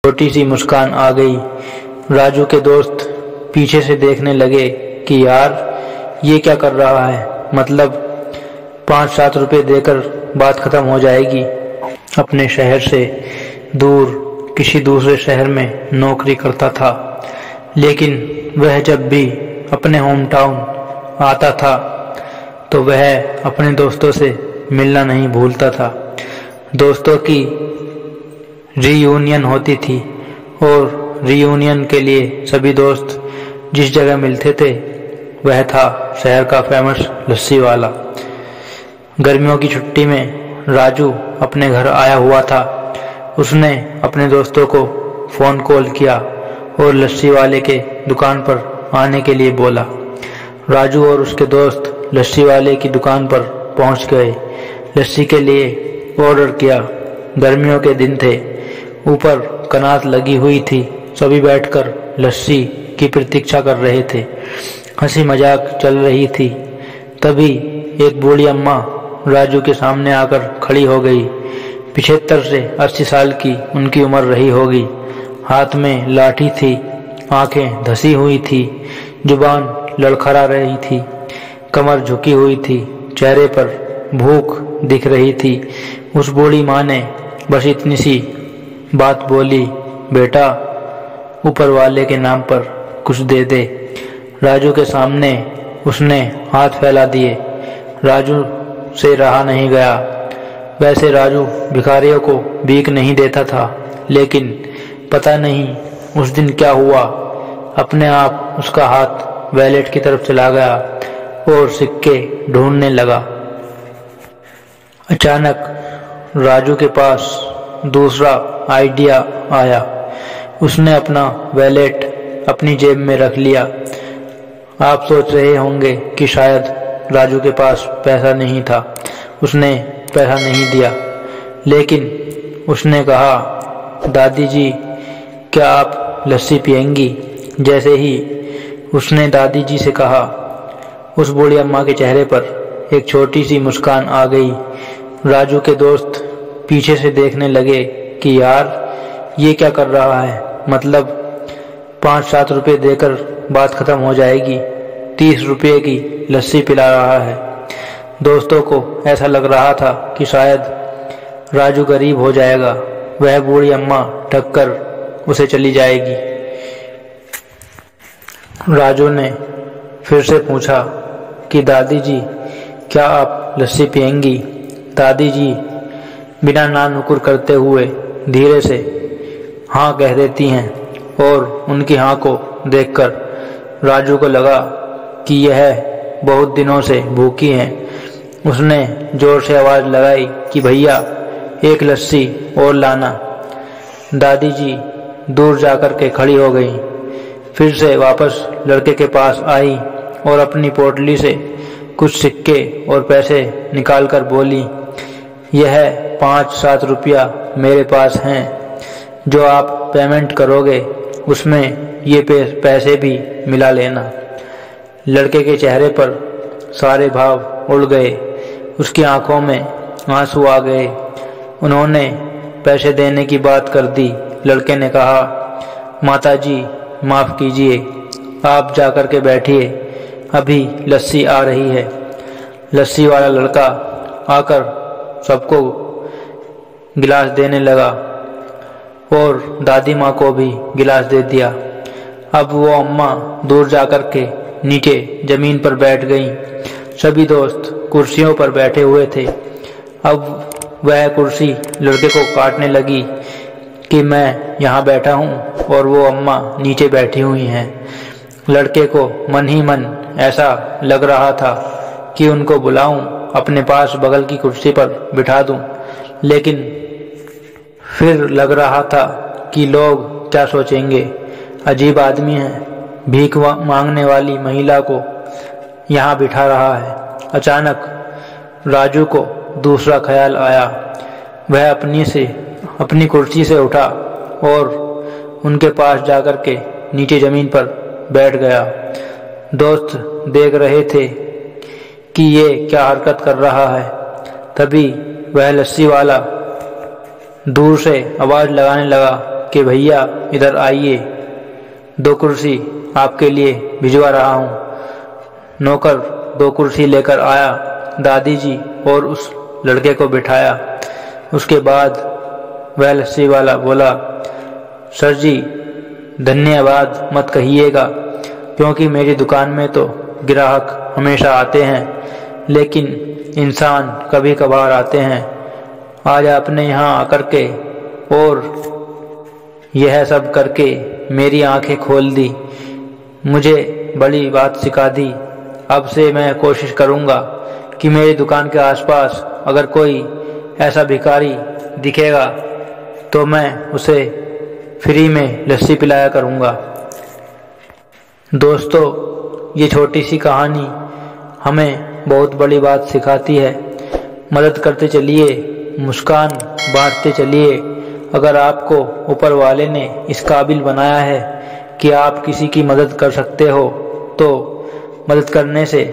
छोटी सी मुस्कान आ गई। राजू के दोस्त पीछे से देखने लगे कि यार ये क्या कर रहा है, मतलब 5-7 रुपए देकर बात खत्म हो जाएगी। अपने शहर से दूर किसी दूसरे शहर में नौकरी करता था, लेकिन वह जब भी अपने होम टाउन आता था तो वह अपने दोस्तों से मिलना नहीं भूलता था। दोस्तों की रीयूनियन होती थी और रीयूनियन के लिए सभी दोस्त जिस जगह मिलते थे वह था शहर का फेमस लस्सी वाला। गर्मियों की छुट्टी में राजू अपने घर आया हुआ था। उसने अपने दोस्तों को फ़ोन कॉल किया और लस्सी वाले के दुकान पर आने के लिए बोला। राजू और उसके दोस्त लस्सी वाले की दुकान पर पहुंच गए। लस्सी के लिए ऑर्डर किया। गर्मियों के दिन थे, ऊपर कनात लगी हुई थी। सभी बैठकर लस्सी की प्रतीक्षा कर रहे थे। हंसी मजाक चल रही थी। तभी एक बूढ़ी अम्मा राजू के सामने आकर खड़ी हो गई। 75 से 80 साल की उनकी उम्र रही होगी। हाथ में लाठी थी, आंखें धसी हुई थी, जुबान लड़खड़ा रही थी, कमर झुकी हुई थी, चेहरे पर भूख दिख रही थी। उस बूढ़ी माँ ने बस इतनी सी बात बोली, बेटा ऊपर वाले के नाम पर कुछ दे दे। राजू के सामने उसने हाथ फैला दिए। राजू से रहा नहीं गया। वैसे राजू भिखारियों को भीख नहीं देता था, लेकिन पता नहीं उस दिन क्या हुआ, अपने आप उसका हाथ वैलेट की तरफ चला गया और सिक्के ढूंढने लगा। अचानक राजू के पास दूसरा आइडिया आया। उसने अपना वैलेट अपनी जेब में रख लिया। आप सोच रहे होंगे कि शायद राजू के पास पैसा नहीं था, उसने पैसा नहीं दिया, लेकिन उसने कहा, दादी जी क्या आप लस्सी पिएंगी? जैसे ही उसने दादी जी से कहा, उस बूढ़ी अम्मा के चेहरे पर एक छोटी सी मुस्कान आ गई। राजू के दोस्त पीछे से देखने लगे कि यार ये क्या कर रहा है, मतलब 5-7 रुपए देकर बात खत्म हो जाएगी, 30 रुपये की लस्सी पिला रहा है। दोस्तों को ऐसा लग रहा था कि शायद राजू गरीब हो जाएगा, वह बूढ़ी अम्मा ठग कर उसे चली जाएगी। राजू ने फिर से पूछा कि दादी जी क्या आप लस्सी पिएंगी? दादी जी बिना ना नुकुर करते हुए धीरे से हाँ कह देती हैं और उनकी हाँ को देखकर राजू को लगा कि यह बहुत दिनों से भूखी हैं। उसने जोर से आवाज़ लगाई कि भैया एक लस्सी और लाना। दादी जी दूर जाकर के खड़ी हो गई, फिर से वापस लड़के के पास आई और अपनी पोटली से कुछ सिक्के और पैसे निकालकर बोली, यह 5-7 रुपया मेरे पास हैं, जो आप पेमेंट करोगे उसमें ये पैसे भी मिला लेना। लड़के के चेहरे पर सारे भाव उड़ गए, उसकी आंखों में आंसू आ गए। उन्होंने पैसे देने की बात कर दी। लड़के ने कहा, माताजी माफ़ कीजिए, आप जाकर के बैठिए, अभी लस्सी आ रही है। लस्सी वाला लड़का आकर सबको गिलास देने लगा और दादी माँ को भी गिलास दे दिया। अब वो अम्मा दूर जाकर के नीचे जमीन पर बैठ गईं। सभी दोस्त कुर्सियों पर बैठे हुए थे। अब वह कुर्सी लड़के को काटने लगी कि मैं यहाँ बैठा हूँ और वो अम्मा नीचे बैठी हुई हैं। लड़के को मन ही मन ऐसा लग रहा था कि उनको बुलाऊं, अपने पास बगल की कुर्सी पर बिठा दूं, लेकिन फिर लग रहा था कि लोग क्या सोचेंगे, अजीब आदमी है, भीख मांगने वाली महिला को यहाँ बिठा रहा है। अचानक राजू को दूसरा ख्याल आया। वह अपनी कुर्सी से उठा और उनके पास जाकर के नीचे ज़मीन पर बैठ गया। दोस्त देख रहे थे कि ये क्या हरकत कर रहा है। तभी वह लस्सी वाला दूर से आवाज़ लगाने लगा कि भैया इधर आइए, 2 कुर्सी आपके लिए भिजवा रहा हूँ। नौकर 2 कुर्सी लेकर आया, दादी जी और उस लड़के को बिठाया। उसके बाद वह लस्सी वाला बोला, सर जी धन्यवाद मत कहिएगा, क्योंकि मेरी दुकान में तो ग्राहक हमेशा आते हैं, लेकिन इंसान कभी कभार आते हैं। आज आपने यहाँ आकर के और यह सब करके मेरी आंखें खोल दी, मुझे बड़ी बात सिखा दी। अब से मैं कोशिश करूँगा कि मेरी दुकान के आसपास अगर कोई ऐसा भिखारी दिखेगा तो मैं उसे फ्री में लस्सी पिलाया करूँगा। दोस्तों, ये छोटी सी कहानी हमें बहुत बड़ी बात सिखाती है। मदद करते चलिए, मुस्कान बांटते चलिए। अगर आपको ऊपर वाले ने इस काबिल बनाया है कि आप किसी की मदद कर सकते हो, तो मदद करने से